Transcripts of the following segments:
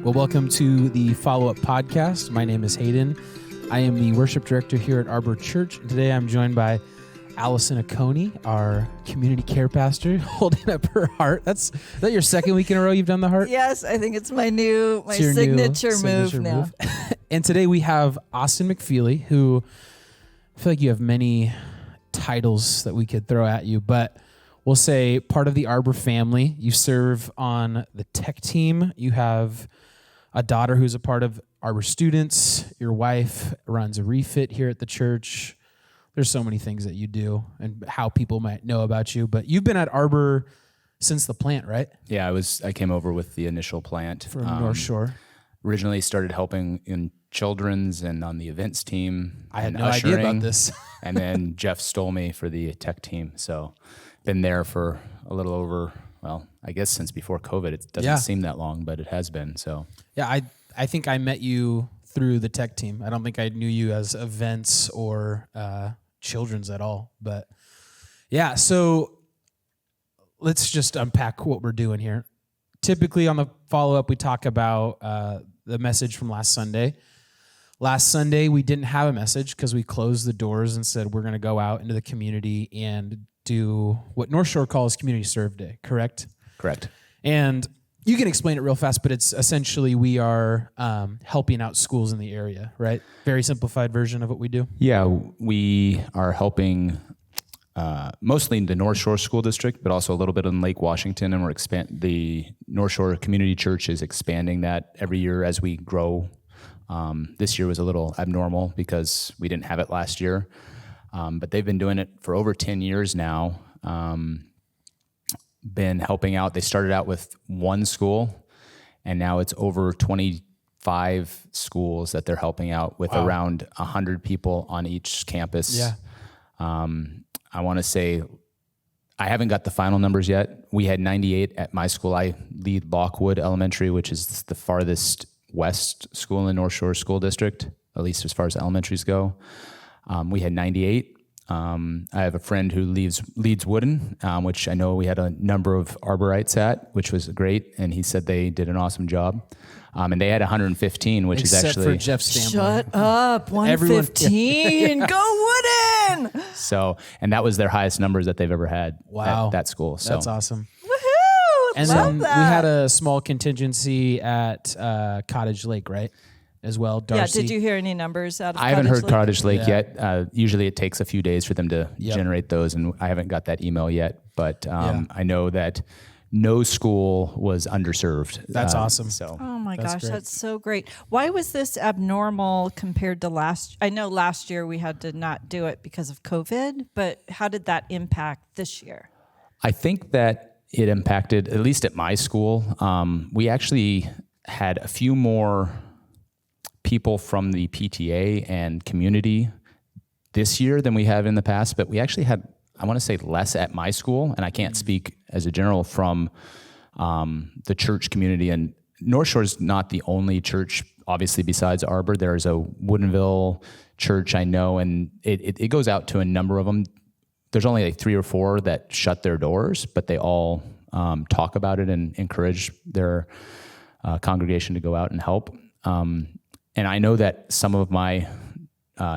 Well, welcome to the Followup podcast. My name is Hayden. I am the worship director here at Arbor Church. And today I'm joined by Alison, our community care pastor, holding up her heart. Is that your second week in a row you've done the heart? Yes, I think it's my signature move now. And today we have Austin McFeely, who I feel like you have many titles that we could throw at you, but we'll say part of the Arbor family. You serve on the tech team. You have a daughter who's a part of Arbor students. Your wife runs a refit here at the church. There's so many things that you do and how people might know about you. But you've been at Arbor since the plant, right? Yeah, I came over with the initial plant. From North Shore. Originally started helping in children's and on the events team. I had no idea about this. And then Jeff stole me for the tech team. So been there for a little over, well, I guess since before COVID. It doesn't seem that long, but it has been. So yeah, I think I met you through the tech team. I don't think I knew you as events or children's at all. But yeah, so let's just unpack what we're doing here. Typically on the follow-up, we talk about the message from last Sunday. Last Sunday, we didn't have a message because we closed the doors and said we're going to go out into the community and do what North Shore calls Community Serve Day, correct? Correct. And you can explain it real fast, but it's essentially we are helping out schools in the area, right? Very simplified version of what we do. Yeah, we are helping mostly in the North Shore School District, but also a little bit in Lake Washington, and the North Shore Community Church is expanding that every year as we grow. This year was a little abnormal because we didn't have it last year, but they've been doing it for over 10 years now. Been helping out. They started out with one school, and now it's over 25 schools that they're helping out with. Wow. Around 100 people on each campus. Yeah. I want to say, I haven't got the final numbers yet. We had 98 at my school. I lead Lockwood Elementary, which is the farthest west school in the North Shore School District, at least as far as elementaries go. We had 98. I have a friend who leads Wooden, which I know we had a number of Arborites at, which was great, and he said they did an awesome job. And they had 115, which Except is actually... for Jeff Stamler. Shut up, 115. Go Wooden! So, and that was their highest numbers that they've ever had at that school. So That's awesome. Woohoo! And Love then that. we had a small contingency at Cottage Lake, right? As well, Darcy. Yeah, did you hear any numbers out of I haven't heard Lake? Cottage Lake yet. Usually it takes a few days for them to generate those, and I haven't got that email yet. But I know that no school was underserved. That's awesome. So Oh my That's gosh, great. that's so great. Why was this abnormal compared to last? I know last year we had to not do it because of COVID, but how did that impact this year? I think that it impacted, at least at my school, we actually had a few more people from the PTA and community this year than we have in the past, but we actually had, I want to say, less at my school, and I can't speak as a general from the church community. And North Shore is not the only church, obviously, besides Arbor. There's a Woodinville church I know, and it goes out to a number of them. There's only like 3 or 4 that shut their doors, but they all talk about it and encourage their congregation to go out and help. And I know that some of my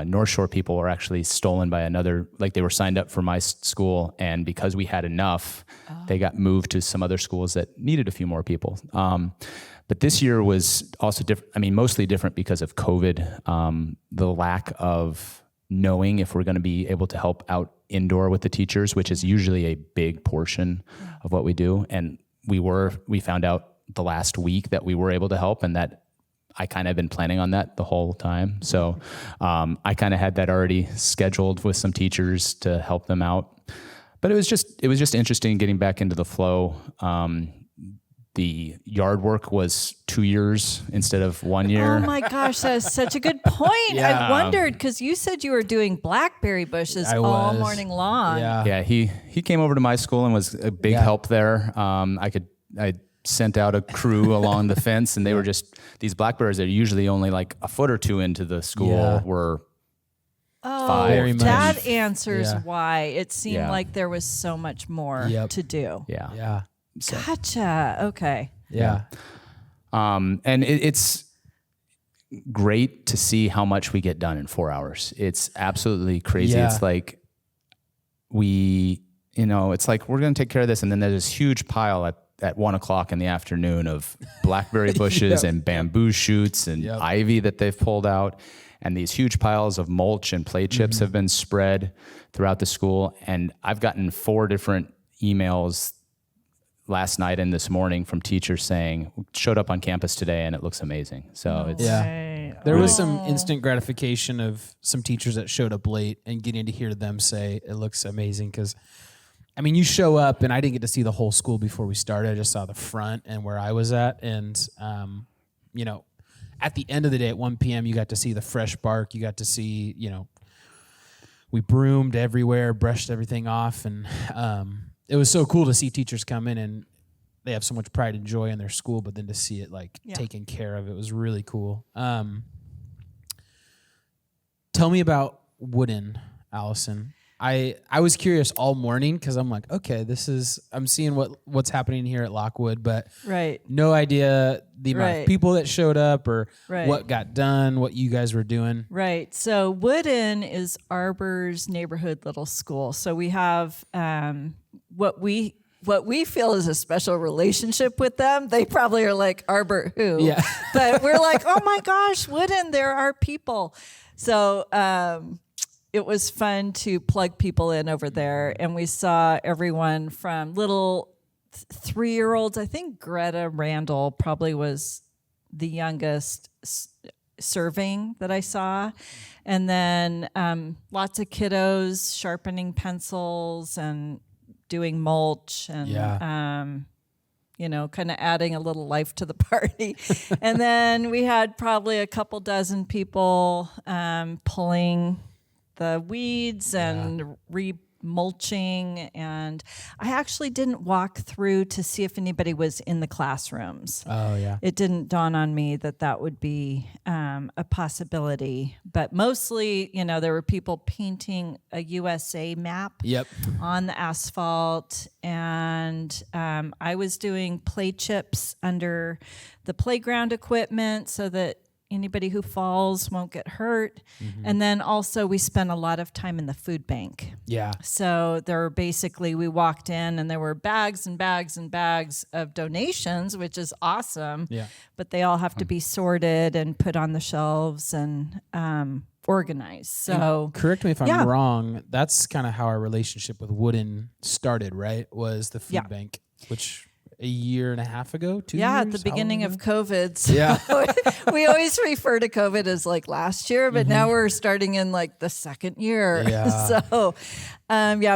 North Shore people were actually stolen by another, like they were signed up for my school, and because we had enough, they got moved to some other schools that needed a few more people. But this year was also different. I mean, mostly different because of COVID, the lack of knowing if we're going to be able to help out indoor with the teachers, which is usually a big portion of what we do. And we found out the last week that we were able to help, and that I kind of been planning on that the whole time. So I kind of had that already scheduled with some teachers to help them out. But it was just interesting getting back into the flow. The yard work was 2 years instead of 1 year. Oh my gosh, that is such a good point. Yeah. I wondered, because you said you were doing blackberry bushes all morning long. Yeah, he came over to my school and was a big help there. I sent out a crew along the fence, and they were just, these blackberries that are usually only like a foot or 2 into the school were Oh, 5. that answers Yeah. why it seemed Yeah. like there was so much more to do. Yeah. Yeah. So, Gotcha. Okay. Yeah. And it's great to see how much we get done in 4 hours. It's absolutely crazy. Yeah. It's like it's like we're going to take care of this. And then there's this huge pile at 1 o'clock in the afternoon of blackberry bushes and bamboo shoots and ivy that they've pulled out. And these huge piles of mulch and play chips have been spread throughout the school. And I've gotten 4 different emails last night and this morning from teachers saying, showed up on campus today and it looks amazing. So it's there was some instant gratification of some teachers that showed up late and getting to hear them say it looks amazing. Because I mean, you show up and I didn't get to see the whole school before we started. I just saw the front and where I was at. And, at the end of the day at 1 p.m., you got to see the fresh bark. You got to see, we broomed everywhere, brushed everything off. And it was so cool to see teachers come in and they have so much pride and joy in their school, but then to see it taken care of, it was really cool. Tell me about Wooden, Allison. I was curious all morning because I'm like, okay, I'm seeing what's happening here at Lockwood, but no idea the amount of people that showed up or what got done, what you guys were doing. Right. So Wooden is Arbor's neighborhood little school. So we have what we feel is a special relationship with them. They probably are like, Arbor who? Yeah. But we're like, oh my gosh, Wooden, there are people. So it was fun to plug people in over there. And we saw everyone from little 3-year-olds. I think Greta Randall probably was the youngest serving that I saw. And then lots of kiddos sharpening pencils and doing mulch and, kind of adding a little life to the party. And then we had probably a couple dozen people pulling the weeds and mulching, and I actually didn't walk through to see if anybody was in the classrooms. Oh yeah. It didn't dawn on me that would be a possibility, but mostly, there were people painting a USA map on the asphalt, and I was doing play chips under the playground equipment so that anybody who falls won't get hurt. And then also we spent a lot of time in the food bank. Yeah. So we walked in and there were bags and bags and bags of donations, which is awesome. Yeah. But they all have to be sorted and put on the shelves and organized. So and correct me if I'm wrong. That's kind of how our relationship with Wooden started, right? Was the food bank, which a year and a half ago, 2 years? At the beginning of COVID. So yeah. We always refer to COVID as like last year, but now we're starting in like the second year. Yeah. So,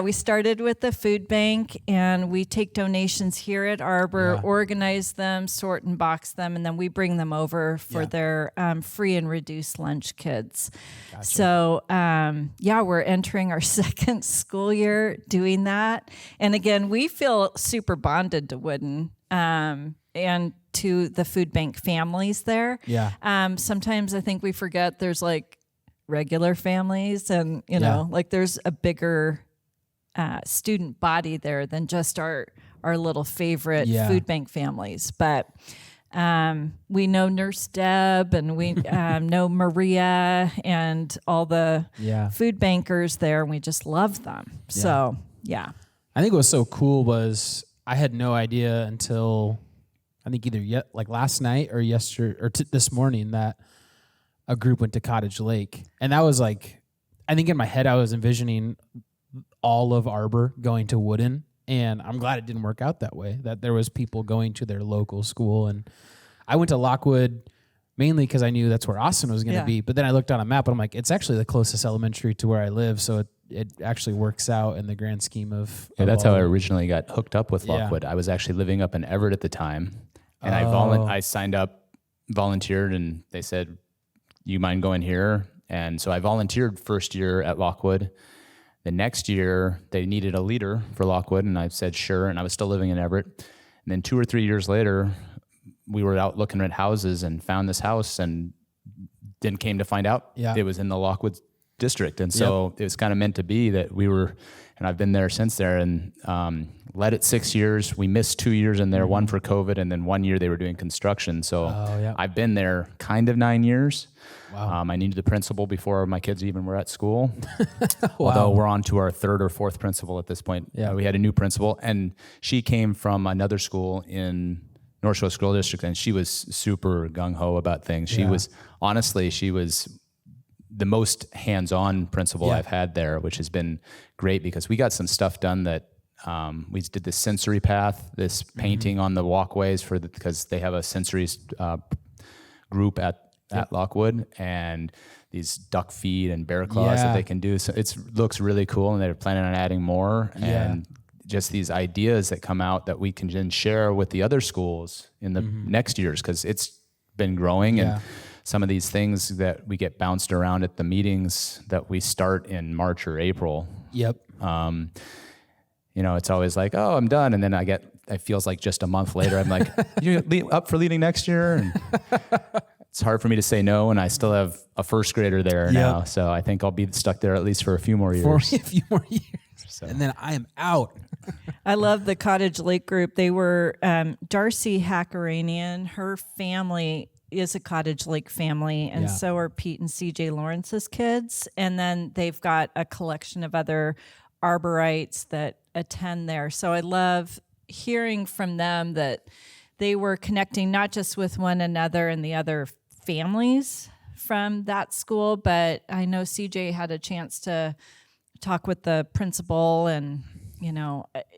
we started with the food bank and we take donations here at Arbor, organize them, sort and box them, and then we bring them over for their free and reduced lunch kits. Gotcha. So, we're entering our second school year doing that. And again, we feel super bonded to Wooden. And to the food bank families there. Yeah. Sometimes I think we forget there's like regular families and, like there's a bigger student body there than just our little favorite food bank families. But we know Nurse Deb and we know Maria and all the food bankers there, and we just love them. Yeah. So, I think what was so cool was I had no idea until I think either last night or this morning that a group went to Cottage Lake. And that was like, I think in my head I was envisioning all of Arbor going to Wooden, and I'm glad it didn't work out that way, that there was people going to their local school. And I went to Lockwood mainly because I knew that's where Austin was going to be. But then I looked on a map and I'm like, it's actually the closest elementary to where I live. So it actually works out in the grand scheme of that's how I originally got hooked up with Lockwood. I was actually living up in Everett at the time, and I signed up, volunteered, and they said, you mind going here? And so I volunteered first year at Lockwood. The next year, they needed a leader for Lockwood, and I said sure, and I was still living in Everett. And then 2 or 3 years later, we were out looking at houses and found this house, and then came to find out it was in the Lockwood district. And so it was kind of meant to be that we were and I've been there since there, and led it 6 years. We missed 2 years in there, one for COVID, and then 1 year they were doing construction. So I've been there kind of 9 years. Wow. I knew the principal before my kids even were at school. Although we're on to our third or fourth principal at this point. Yeah. We had a new principal, and she came from another school in North Shore School District, and she was super gung-ho about things. She was the most hands-on principal I've had there, which has been great because we got some stuff done that we did this sensory path, this painting on the walkways because they have a sensory group at Lockwood, and these duck feed and bear claws that they can do. So it looks really cool, and they're planning on adding more. And just these ideas that come out that we can then share with the other schools in the next years, because it's been growing. And some of these things that we get bounced around at the meetings that we start in March or April. Yep. It's always like, oh, I'm done. And then it feels like just a month later, I'm like, you up for leading next year? And it's hard for me to say no, and I still have a first grader there now, so I think I'll be stuck there at least for a few more years. So. And then I am out. I love the Cottage Lake group. They were Darcy Hackeranian. Her family is a Cottage Lake family, and so are Pete and CJ Lawrence's kids. And then they've got a collection of other arborites that attend there. So I love hearing from them that they were connecting not just with one another and the other families from that school, but I know CJ had a chance to talk with the principal and,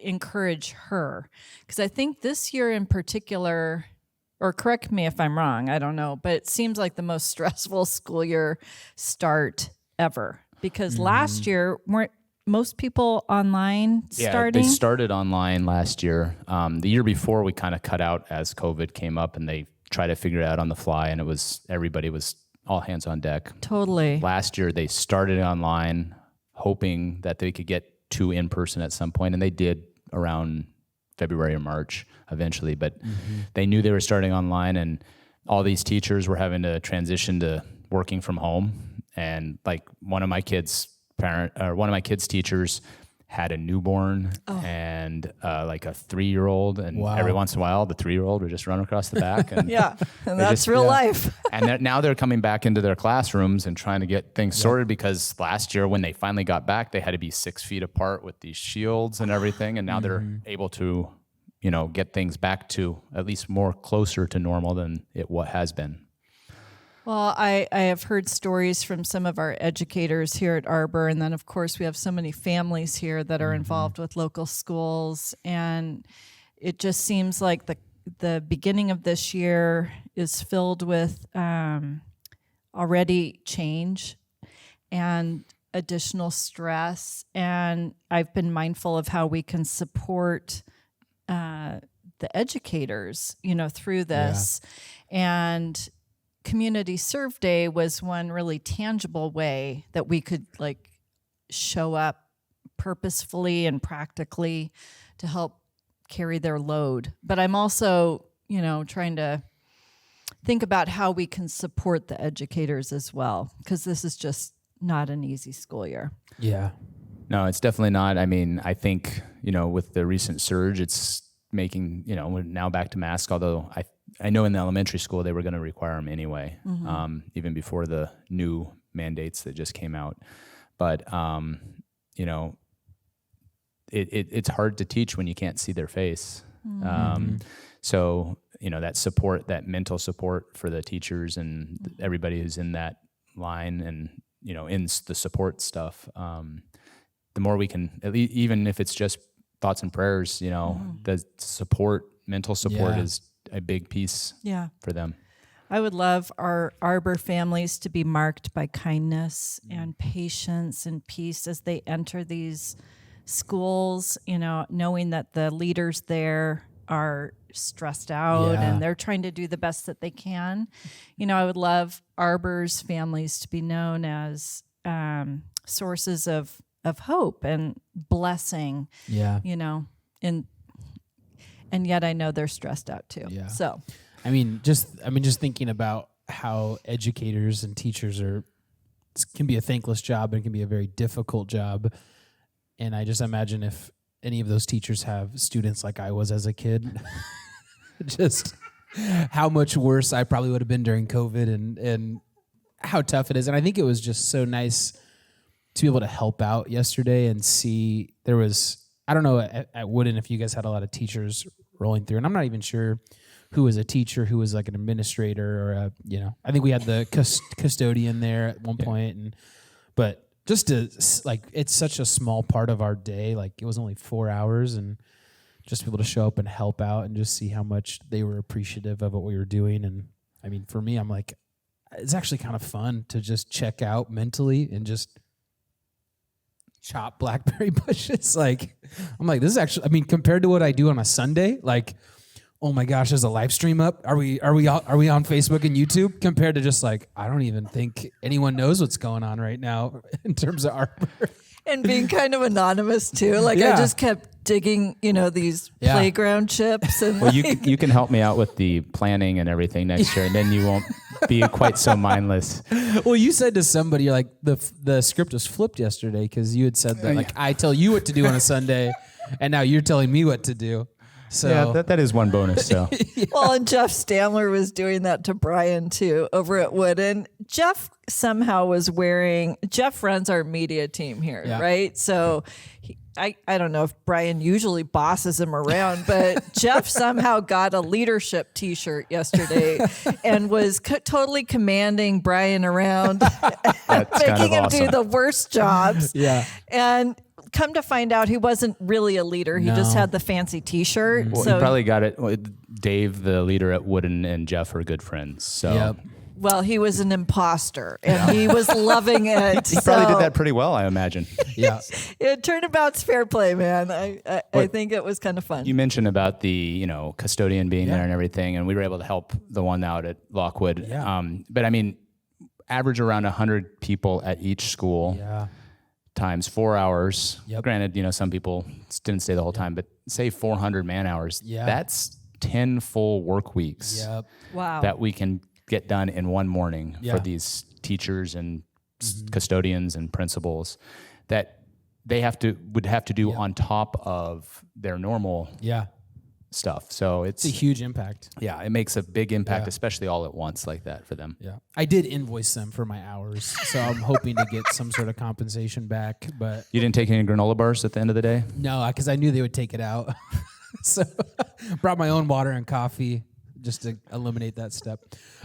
encourage her. Because I think this year in particular, or correct me if I'm wrong, I don't know, but it seems like the most stressful school year start ever. Because last year, weren't most people online starting? Yeah, they started online last year. The year before, we kind of cut out as COVID came up, and they tried to figure it out on the fly, and everybody was all hands on deck. Totally. Last year, they started online, hoping that they could get to in-person at some point, and they did around February or March eventually, but they knew they were starting online, and all these teachers were having to transition to working from home. And like one of my kids' teachers had a newborn and like a 3-year-old, and every once in a while the 3-year-old would just run across the back. And and that's real life. And now they're coming back into their classrooms and trying to get things sorted, because last year when they finally got back, they had to be 6 feet apart with these shields and everything, and now they're able to, get things back to at least more closer to normal than it has been. Well, I have heard stories from some of our educators here at Arbor, and then of course we have so many families here that are involved with local schools, and it just seems like the beginning of this year is filled with already change and additional stress, and I've been mindful of how we can support the educators, through this, and Community Serve Day was one really tangible way that we could show up purposefully and practically to help carry their load. But I'm also, trying to think about how we can support the educators as well, because this is just not an easy school year. Yeah. No, it's definitely not. I mean, I think, with the recent surge, it's making, we're now back to masks, although I know in the elementary school they were going to require them anyway, even before the new mandates that just came out. But, it's hard to teach when you can't see their face. So, that support, that mental support for the teachers and everybody who's in that line and, in the support stuff, the more we can, even if it's just thoughts and prayers, the support, mental support is a big piece for them. I would love our Arbor families to be marked by kindness and patience and peace as they enter these schools, knowing that the leaders there are stressed out and they're trying to do the best that they can. I would love Arbor's families to be known as sources of hope and blessing, and yet I know they're stressed out too. Yeah. So, just thinking about how educators and teachers can be a thankless job and it can be a very difficult job. And I just imagine if any of those teachers have students like I was as a kid, just how much worse I probably would have been during COVID and how tough it is. And I think it was just so nice to be able to help out yesterday and see there was, I don't know at Wooden if you guys had a lot of teachers rolling through, and I'm not even sure who was a teacher, who was like an administrator or a, I think we had the custodian there at one point, but just to like, it's such a small part of our day. Like it was only 4 hours, and just be able to show up and help out and just see how much they were appreciative of what we were doing. And I mean, for me, I'm like, it's actually kind of fun to just check out mentally and just chop blackberry bushes. Like, I'm like, this is actually, I mean, compared to what I do on a Sunday, like, oh my gosh, there's a live stream up. Are we on Facebook and YouTube? Compared to just like, I don't even think anyone knows what's going on right now in terms of arbor. And being kind of anonymous too. Like I just kept digging, these playground chips. And well, you can help me out with the planning and everything next year, and then you won't be quite so mindless. Well, you said to somebody, you're like, the script was flipped yesterday because you had said that like I tell you what to do on a Sunday, and now you're telling me what to do. So yeah, that is one bonus. So well, and Jeff Stamler was doing that to Brian too over at Wooden. Jeff somehow was wearing. Jeff runs our media team here, right? So. I don't know if Brian usually bosses him around, but Jeff somehow got a leadership T-shirt yesterday and was totally commanding Brian around, making him do the worst jobs. Yeah. And come to find out, he wasn't really a leader. He just had the fancy T-shirt. Well, so he probably got it. Dave, the leader at Wooden, and Jeff are good friends. So. Well, he was an imposter, and he was loving it. He probably did that pretty well, I imagine. Yeah. Turnabout's fair play, man. I think it was kind of fun. You mentioned about the custodian being there and everything, and we were able to help the one out at Lockwood. Yeah. But I mean, average around 100 people at each school. Yeah. Times 4 hours. Yep. Granted, some people didn't stay the whole time, but say 400 man hours. Yeah. That's 10 full work weeks. Yep. Wow. That we can get done in one morning for these teachers and custodians and principals that they would have to do on top of their normal stuff. So it's a huge impact. Yeah, it makes a big impact, especially all at once like that for them. Yeah. I did invoice them for my hours, so I'm hoping to get some sort of compensation back. But you didn't take any granola bars at the end of the day? No, because I knew they would take it out. So brought my own water and coffee just to eliminate that step.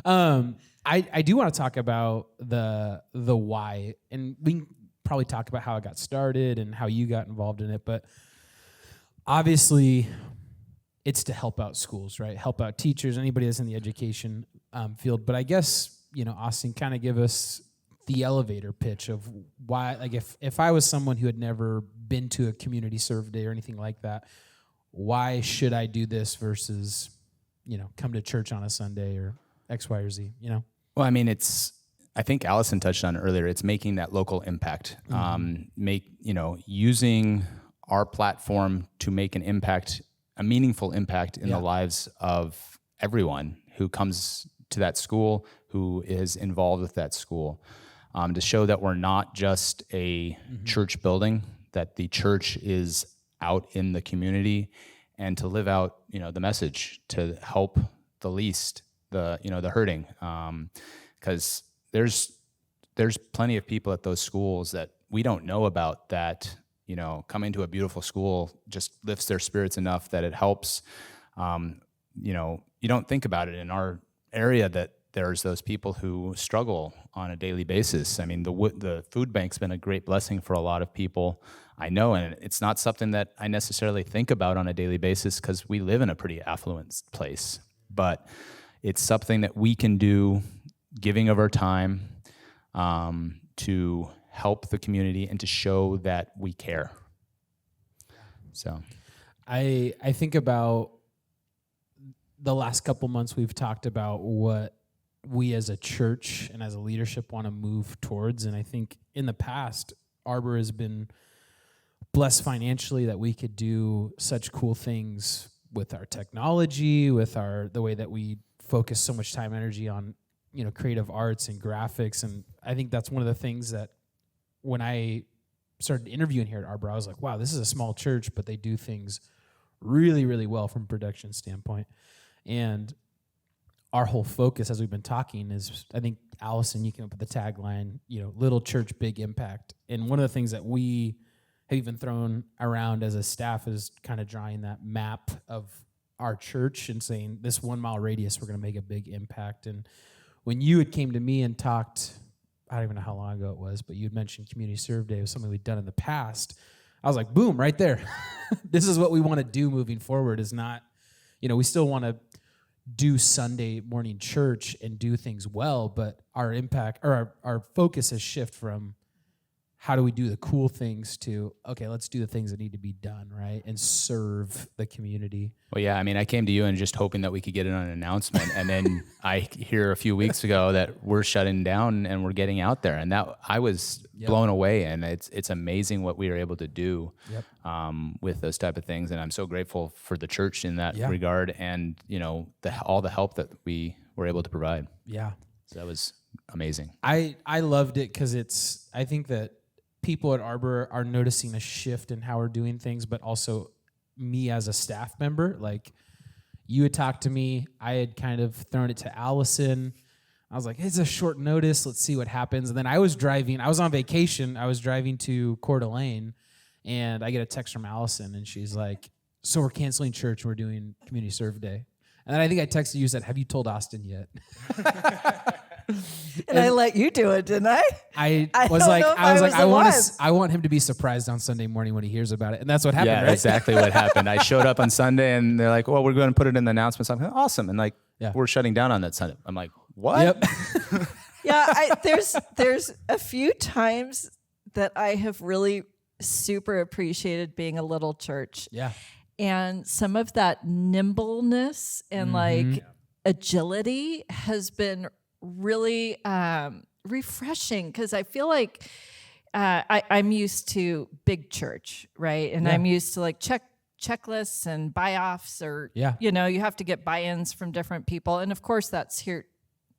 I do want to talk about the why, and we can probably talk about how it got started and how you got involved in it. But obviously, it's to help out schools, right? Help out teachers, anybody that's in the education field. But I guess Austin, kind of give us the elevator pitch of why. Like, if I was someone who had never been to a community serve day or anything like that, why should I do this versus come to church on a Sunday or X, Y, or Z, Well, I mean, I think Alison touched on it earlier. It's making that local impact, using our platform to make an impact, a meaningful impact in the lives of everyone who comes to that school, who is involved with that school, to show that we're not just a church building, that the church is out in the community, and to live out, the message to help the least, the hurting, because there's plenty of people at those schools that we don't know about that, coming to a beautiful school just lifts their spirits enough that it helps. You don't think about it in our area that there's those people who struggle on a daily basis. I mean, the food bank's been a great blessing for a lot of people, I know, and it's not something that I necessarily think about on a daily basis because we live in a pretty affluent place. But it's something that we can do, giving of our time, to help the community and to show that we care. So, I think about the last couple months we've talked about what we as a church and as a leadership want to move towards, and I think in the past, Arbor has been blessed financially that we could do such cool things with our technology, with the way that we focus so much time and energy on, creative arts and graphics. And I think that's one of the things that when I started interviewing here at Arbor, I was like, wow, this is a small church, but they do things really, really well from a production standpoint. And our whole focus, as we've been talking, is, I think, Alison, you came up with the tagline, little church, big impact. And one of the things that we have even thrown around as a staff is kind of drawing that map of our church and saying, this 1 mile radius, we're going to make a big impact. And when you had came to me and talked, I don't even know how long ago it was, but you had mentioned Community Serve Day was something we'd done in the past. I was like, boom, right there. This is what we want to do moving forward, is not, we still want to do Sunday morning church and do things well, but our impact, or our focus has shifted from how do we do the cool things to, okay, let's do the things that need to be done, right? And serve the community. Well, yeah, I mean, I came to you and just hoping that we could get it on an announcement. And then I hear a few weeks ago that we're shutting down and we're getting out there. And that I was blown away. And it's amazing what we were able to do with those type of things. And I'm so grateful for the church in that regard, and, all the help that we were able to provide. Yeah. So that was amazing. I loved it because I think that people at Arbor are noticing a shift in how we're doing things, but also me as a staff member. Like, you had talked to me, I had kind of thrown it to Alison. I was like, it's a short notice, let's see what happens. And then I was on vacation, I was driving to Coeur d'Alene, and I get a text from Alison, and she's like, so we're canceling church, we're doing Community Serve Day. And then I think I texted you and said, have you told Austin yet? And I let you do it, didn't I? I want him to be surprised on Sunday morning when he hears about it. And that's what happened, right? Exactly what happened. I showed up on Sunday and they're like, well, we're going to put it in the announcements. I'm like, awesome. And we're shutting down on that Sunday. I'm like, what? Yep. There's a few times that I have really super appreciated being a little church. Yeah. And some of that nimbleness and agility has been really refreshing, because I feel like I'm used to big church, right? And I'm used to checklists and buy-offs, or you have to get buy-ins from different people, and of course that's here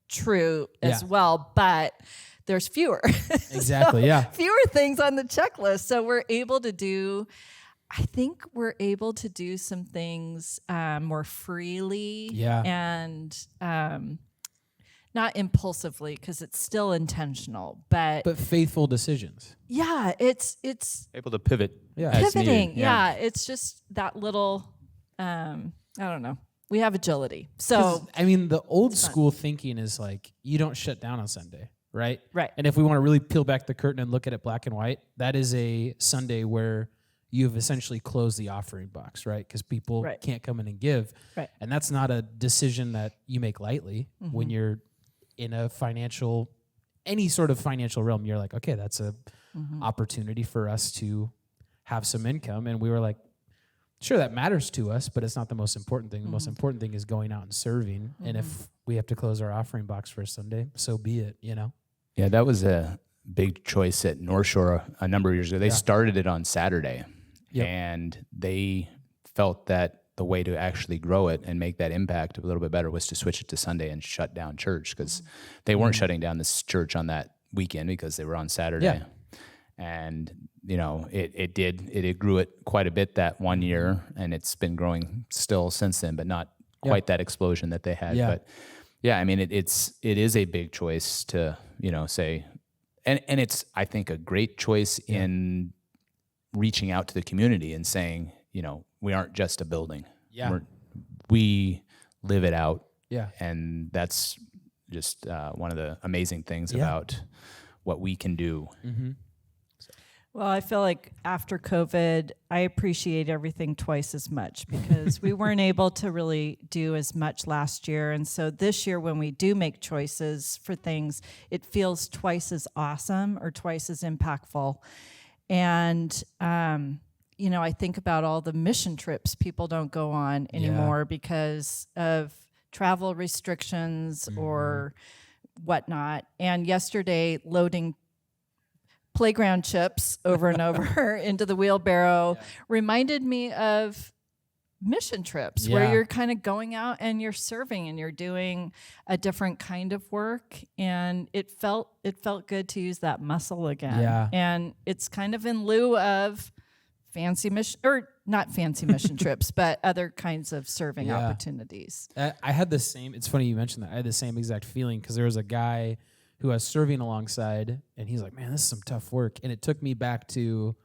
true as well, but there's fewer. Exactly. Fewer things on the checklist, so I think we're able to do some things more freely and not impulsively, because it's still intentional, but faithful decisions. Yeah, it's able to pivot. Yeah, as pivoting. needed. Yeah, it's just that little. I don't know. We have agility. So I mean, the old school thinking is like, you don't shut down on Sunday, right? Right. And if we want to really peel back the curtain and look at it black and white, that is a Sunday where you've essentially closed the offering box, right? Because people can't come in and give. Right. And that's not a decision that you make lightly when you're in any sort of financial realm. You're like, okay, that's a opportunity for us to have some income. And we were like, sure, that matters to us, but it's not the most important thing. The most important thing is going out and serving. And if we have to close our offering box for a Sunday, so be it, Yeah, that was a big choice at North Shore a number of years ago. They started it on Saturday, and they felt that the way to actually grow it and make that impact a little bit better was to switch it to Sunday and shut down church, because they weren't shutting down this church on that weekend because they were on Saturday. Yeah. And, it grew it quite a bit that one year, and it's been growing still since then, but not quite that explosion that they had. Yeah. But yeah, I mean, it is a big choice to, say, and it's, I think, a great choice in reaching out to the community and saying, we aren't just a building. Yeah. We live it out. Yeah. And that's just one of the amazing things about what we can do. Mm-hmm. Well, I feel like after COVID, I appreciate everything twice as much, because we weren't able to really do as much last year. And so this year, when we do make choices for things, it feels twice as awesome or twice as impactful. And, I think about all the mission trips people don't go on anymore because of travel restrictions or whatnot. And yesterday, loading playground chips over and over into the wheelbarrow reminded me of mission trips Yeah. where you're kind of going out and you're serving and you're doing a different kind of work, and it felt good to use that muscle again. Yeah. And it's kind of in lieu of fancy mission, or not fancy mission trips, but other kinds of serving Yeah. opportunities. I had the same. It's funny you mentioned that. I had the same exact feeling because there was a guy who I was serving alongside, and he's like, "Man, this is some tough work." And it took me back to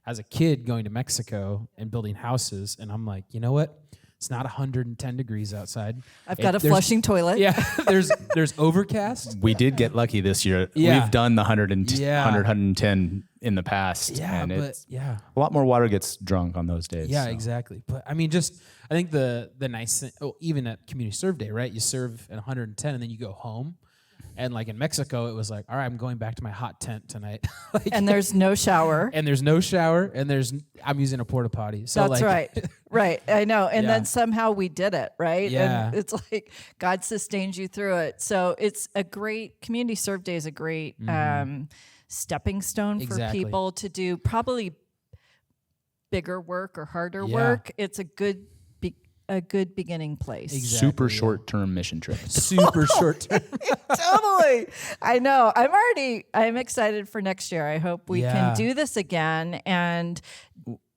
as a kid going to Mexico and building houses, and I'm like, you know what? It's not 110 degrees outside. I've got a flushing toilet. Yeah, there's overcast. We did get lucky this year. Yeah. We've done the 100, Yeah. 110 in the past. Yeah, and but it's yeah. a lot more water gets drunk on those days. Yeah, so. exactly. But I mean, I think the nice thing, even at Community Serve Day, right? You serve at 110 and then you go home. And like in Mexico, it was like, all right, I'm going back to my hot tent tonight. Like, And there's no shower. and there's no shower, and I'm using a porta potty. So That's like, right. Right. I know. And Yeah. then somehow we did it, right? Yeah. And it's like God sustains you through it. So it's a great Community Serve Day is a great stepping stone for Exactly. people to do probably bigger work or harder Yeah. work. It's a good beginning place. Exactly, Super yeah. short-term mission trips. super short term. Totally. I know. I'm excited for next year. I hope we Yeah. can do this again and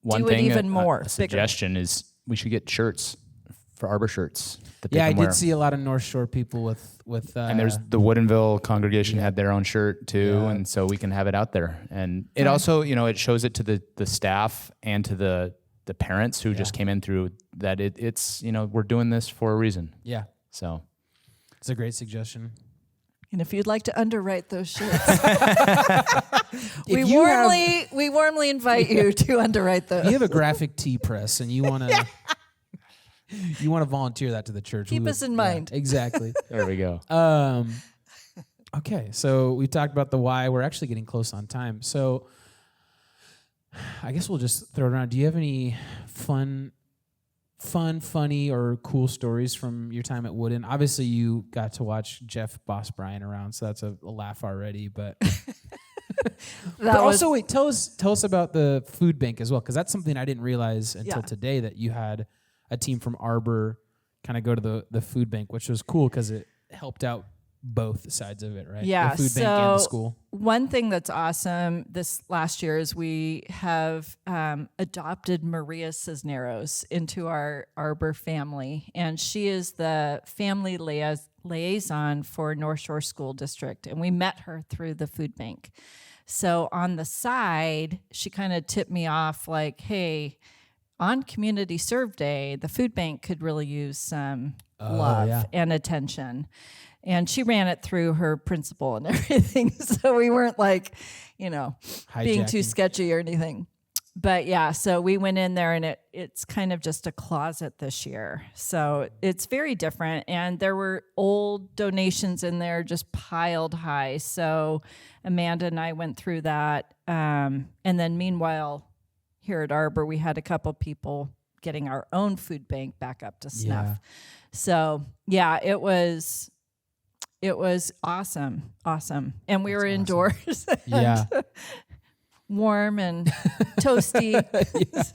One do it thing, even more. a bigger. suggestion is we should get shirts for Arbor shirts that they Yeah, I can did wear. see a lot of North Shore people with And there's the Woodinville congregation had their own shirt too, Yeah. and so we can have it out there. And it also, it shows it to the staff and to the parents who just came in through that it's we're doing this for a reason. yeah. So It's a great suggestion. And if you'd like to underwrite those shirts, we If you warmly invite you to underwrite those. You have a graphic tee press, and you want to volunteer that to the church. Keep we us in mind. Exactly. there we go. Okay, so we talked about the why. We're actually getting close on time. So I guess we'll just throw it around. Do you have any funny, or cool stories from your time at Wooden? Obviously, you got to watch Jeff Boss Bryan around, so that's a laugh already. But, but also, wait, tell us about the food bank as well, because that's something I didn't realize until today, that you had a team from Arbor kind of go to the food bank, which was cool because it helped out both sides of it, right? Yeah, the food bank and the school. One thing that's awesome this last year is we have adopted Maria Cisneros into our Arbor family, and she is the family liaison for North Shore School District, and we met her through the food bank. So on the side, she kind of tipped me off like, hey, on Community Serve Day, the food bank could really use some love and attention. And she ran it through her principal and everything. So we weren't like, being too sketchy or anything. But yeah, so we went in there, and it's kind of just a closet this year. So it's very different. And there were old donations in there just piled high. So Amanda and I went through that. And then meanwhile, here at Arbor, we had a couple people getting our own food bank back up to snuff. Yeah. So yeah, it was awesome. And we were indoors. Yeah. Warm and toasty.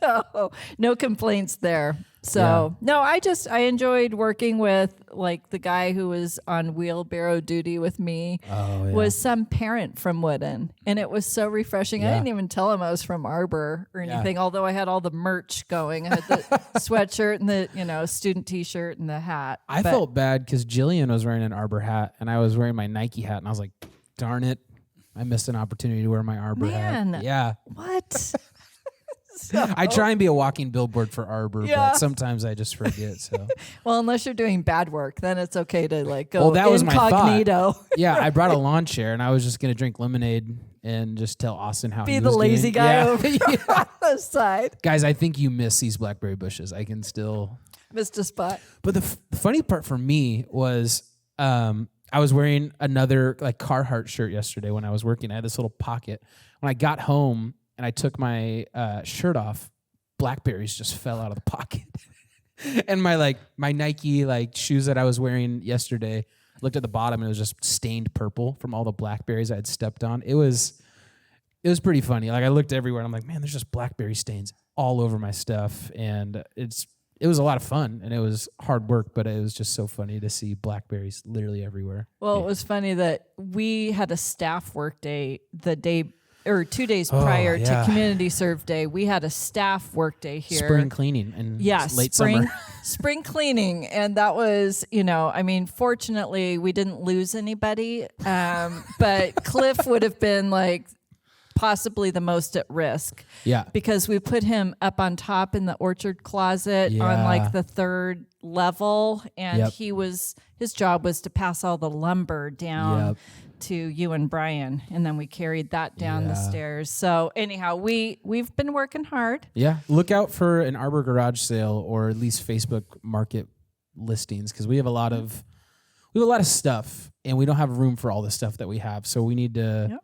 So no complaints there. So no, I enjoyed working with like the guy who was on wheelbarrow duty with me was some parent from Wooden, and it was so refreshing. I didn't even tell him I was from Arbor or anything, although I had all the merch going. I had the sweatshirt and the student t-shirt and the hat. I felt bad because Jillian was wearing an Arbor hat, and I was wearing my Nike hat, and I was like, darn it. I missed an opportunity to wear my Arbor hat. Yeah. What? I try and be a walking billboard for Arbor, but sometimes I just forget. So, well, unless you're doing bad work, then it's okay to like go well, that was incognito. my thought. Yeah, I brought a lawn chair, and I was just gonna drink lemonade and just tell Austin how Be he the was lazy doing. guy over on the side. Guys, I think you miss these blackberry bushes. I can still. Mr. Spot. But the funny part for me was, I was wearing another like Carhartt shirt yesterday when I was working. I had this little pocket. When I got home and I took my shirt off, blackberries just fell out of the pocket. And my Nike shoes that I was wearing yesterday, looked at the bottom and it was just stained purple from all the blackberries I had stepped on. It was pretty funny. Like I looked everywhere and I'm like, man, there's just blackberry stains all over my stuff, and it's it was a lot of fun and it was hard work, but it was just so funny to see blackberries literally everywhere. Well, it was funny that we had a staff work day the day or 2 days prior to Community Serve Day. We had a staff work day here. Spring cleaning and late spring, summer. Spring cleaning. And that was, fortunately we didn't lose anybody. But Cliff would have been like possibly the most at risk. Yeah. Because we put him up on top in the orchard closet on like the 3rd level. And his job was to pass all the lumber down to you and Brian. And then we carried that down the stairs. So anyhow, we've been working hard. Yeah. Look out for an Arbor garage sale or at least Facebook market listings. Cause we have a lot of stuff and we don't have room for all the stuff that we have. So we need to,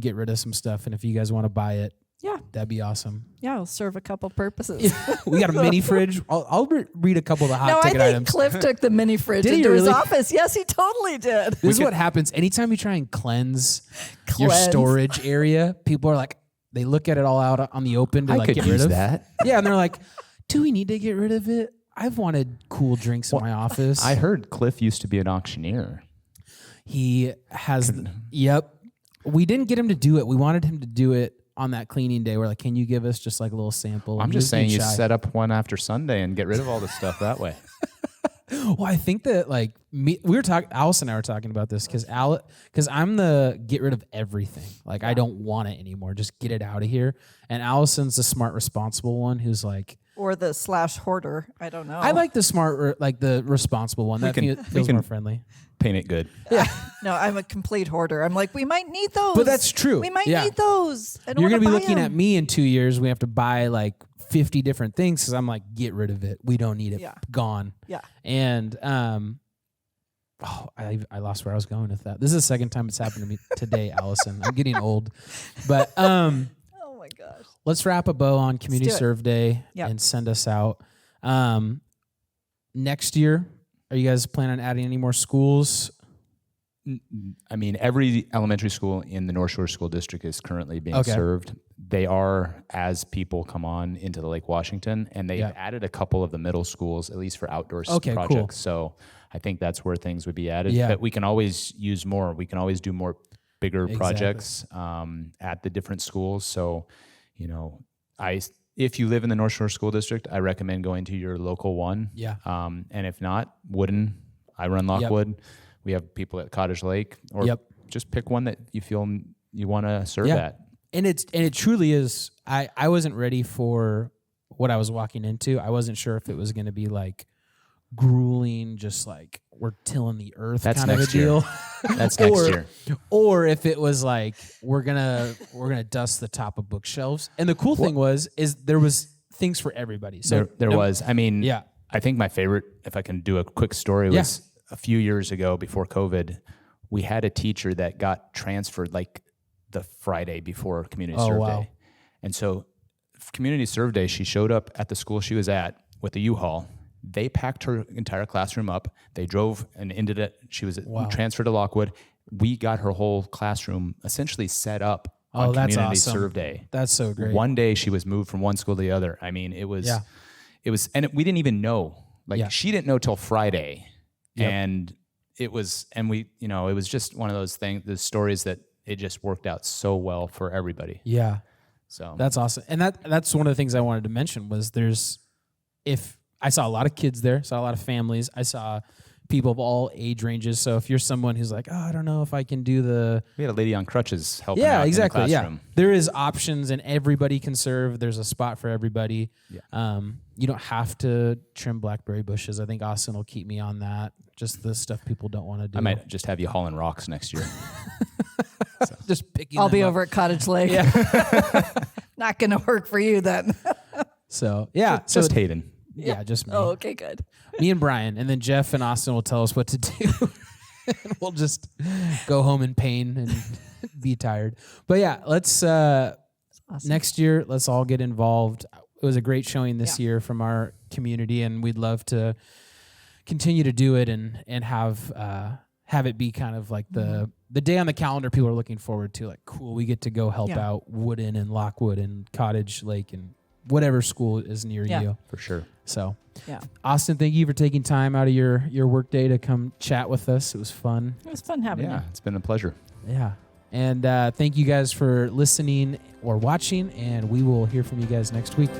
get rid of some stuff. And if you guys want to buy it, that'd be awesome. Yeah, it'll serve a couple purposes. We got a mini fridge. I'll read a couple of the hot ticket items. Cliff took the mini fridge into his office. Yes, he totally did. This is what happens anytime you try and cleanse your storage area. People are like, they look at it all out on the open to I could get use rid of that. Yeah, and they're like, do we need to get rid of it? I've wanted cool drinks in my office. I heard Cliff used to be an auctioneer. He has. Yep. We didn't get him to do it. We wanted him to do it on that cleaning day. We're like, can you give us just like a little sample? I'm just saying you set up one after Sunday and get rid of all the stuff that way. Well, I think that like we were talking, Alison and I were talking about this because I'm the get rid of everything. Like I don't want it anymore. Just get it out of here. And Allison's the smart, responsible one who's like, or the /hoarder. I don't know. I like the smart, like the responsible one. That feels more friendly. Paint it good. Yeah. No, I'm a complete hoarder. I'm like, we might need those. But that's true. We might need those. I don't You're going to be looking at me in 2 years. We have to buy like 50 different things because I'm like, get rid of it. We don't need it. Yeah. Gone. Yeah. And I lost where I was going with that. This is the second time it's happened to me today, Allison. I'm getting old. But oh my gosh. Let's wrap a bow on Community Serve Day and send us out. Next year, are you guys planning on adding any more schools? I mean, every elementary school in the North Shore School District is currently being served. They are, as people come on into the Lake Washington, and they've added a couple of the middle schools, at least for outdoor projects. Cool. So I think that's where things would be added. But we can always use more. We can always do more bigger projects at the different schools. So, if you live in the North Shore School District, I recommend going to your local one. Yeah. And if not, Woodin. I run Lockwood. We have people at Cottage Lake, or just pick one that you feel you want to serve at. And it truly is. I wasn't ready for what I was walking into. I wasn't sure if it was going to be like grueling, just like we're tilling the earth kind of a deal. That's next year. Or if it was like we're gonna dust the top of bookshelves. And the cool thing is there was things for everybody. So there was. I mean, I think my favorite, if I can do a quick story, was a few years ago before COVID. We had a teacher that got transferred like the Friday before Community Serve Day. And so Community Serve Day, she showed up at the school she was at with a U-Haul. They packed her entire classroom up. They drove and ended it. She was transferred to Lockwood. We got her whole classroom essentially set up on Community Serve Day. That's so great. One day she was moved from one school to the other. I mean, it was, we didn't even know. Like she didn't know till Friday. And it was, and we, it was just one of those things, the stories that it just worked out so well for everybody. Yeah. So that's awesome. And that's one of the things I wanted to mention was I saw a lot of kids there, saw a lot of families. I saw people of all age ranges. So if you're someone who's like, I don't know if I can do we had a lady on crutches helping out in the classroom. There is options and everybody can serve. There's a spot for everybody. Yeah. You don't have to trim blackberry bushes. I think Austin will keep me on that. Just the stuff people don't want to do. I might just have you hauling rocks next year. Just picking I'll be up. over at Cottage Lake. Not going to work for you then. So, just Hayden. Yeah, just me. Oh, okay, good. Me and Brian. And then Jeff and Austin will tell us what to do. And we'll just go home in pain and be tired. But yeah, let's next year, let's all get involved. It was a great showing this year from our community, and we'd love to continue to do it and have it be kind of like the day on the calendar people are looking forward to. Like, cool, we get to go help out Woodin and Lockwood and Cottage Lake and whatever school is near you. For sure. So, Yeah. Austin, thank you for taking time out of your work day to come chat with us. It was fun. It was fun having you. Yeah, it's been a pleasure. Yeah. And thank you guys for listening or watching, and we will hear from you guys next week.